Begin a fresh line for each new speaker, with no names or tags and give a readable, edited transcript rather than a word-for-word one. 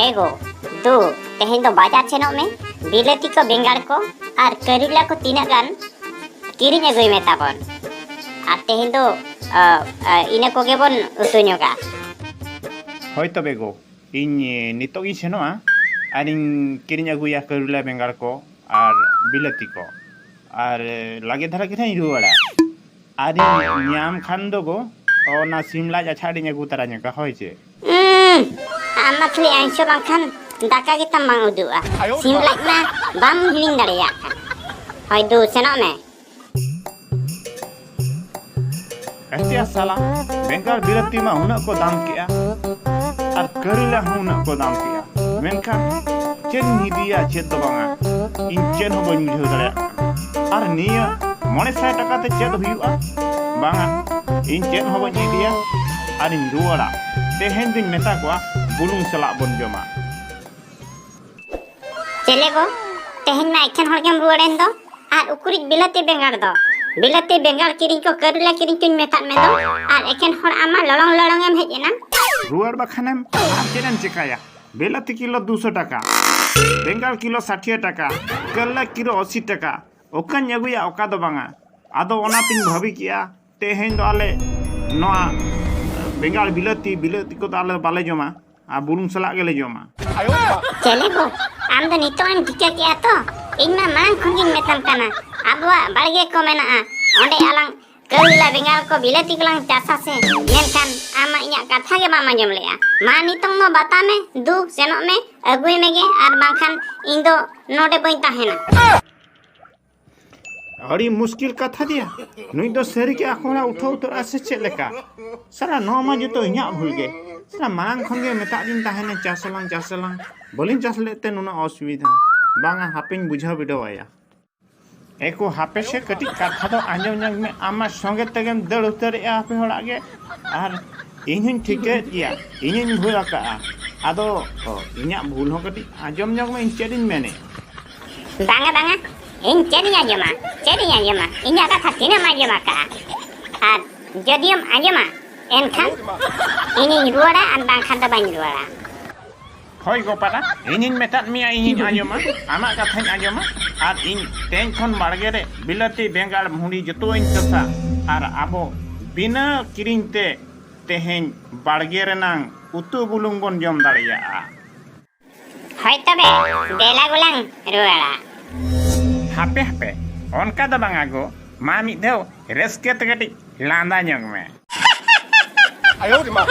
एगो दो तेहें दो बाजार सेनों में बिलेती को बेंगाड़ को और करुला को तीना गान किरिंग अगुई में ताबन और तेहें दो इने को गेबन उतुन्योगा
होय तबे गो इन नितोग इ सेनोआ और इन किरिंग अगुया करुला बेंगाड़ को और बिलेती को और लागे धरा किथाई रुवाड़ा और ᱧᱟᱢ खान दो गो ओना सिमला जाछाड़ी अगु तारा ᱧका होय छे
आमा खाली आइसो बांखान दाका गे तम बांग उदुआ सिमला मा बाम हिलिंग दाड़ेया होय दो सेनों में
ऐसे साला बेंगाड़ बिलेती मा हुना को दाम किया और करुला हुना को दाम किया मेनका चेन हिदिया चेद दो बांगा इन चेन हो बन बुझाव दाड़ेया और निया 900 টাকা তে চেদ হুইউआ बांगा इन चेन हो बन इदिया और इन रुवाड़ा तेहेन दिन मेता को बुलुंग सला बन जमा
चले गो तेहेन मा एखन हर गेम रुवाड़ेन दो और उकुरी बिलेती बेंगाड़ दो बिलेती बेंगाड़ किरिंग को करुला किरिंग तुन मेता में दो और एखन हर आमा लड़ोंग लड़ोंग एम हेजेना
रुवाड़ बाखानेम आर चेनेम चिकाया बिलेती किलो 200 টাকা बेंगाड़ किलो 60 টাকা करुला किलो 80 টাকা ओकन अगुया ओका दो बांगा आदो ओनातिन भाबी किया तेहेन दो आले नोआ बेंगाड़ बिलेती बिलेती को आले बाले जमा आ बुलुंग सला गेले जमा
चले गो आम दो नितोन टिका किया तो इन मा मांग खुंगिन मेतम काना आबवा बाड़गे को मेना ओंडे आलांग करुला बेंगाड़ को बिलेती को लांग चासा से मेनखान आमा इया कथा गे मामा जम लेया मा नितोंग मो बता में दू सेनो में अगुई मेगे आर बांखान इन दो नोडे बई ताहेना
अड़ी मुश्किल कथा दिया नुई दो सरी के आखोड़ा उठो तो आसे चलेका सारा नोमा जो तो इया भूल गे सारा मांग खंगे मेता दिन ताहेने चासलांग बोलिन चास लेते नुना असुविधा बांगा हापिन बुझा बिडो आया एको हापे से कटी कथा दो आंजम जंग में आमा संगे तगेम दड़ उतर या हापे होड़ा गे आर इनहिन ठीके दिया इनहिन भूल आका आदो इया भूल हो कटी आंजम जंग में इन चेदिन मेने
बांगा इन चेदिन आंजमा इन्या कथा तिना आंजमा का आर जदियम आंजमा एनखान इनिन रुवाड़ा आर बांखान दो बाइन रुवाड़ा
होय गोपाला इनिन मेतात मिया इनिन आंजमा आमा कथाइन आंजमा आर इन तेन खन बाड़गे रे बिलेती बेंगाड़ मुड़ी जतो इन तसा आर आबो बिना किरिंग ते तेहेन बाड़गे रेनांग उतु बुलुंग बन जम दाड़िया
होय तबे देला गुलांग रुवाड़ा
हापे ओनका दो बांगा गो मा मिद देव रेस्के ते कटी लांदा जंग में
आयो रे मा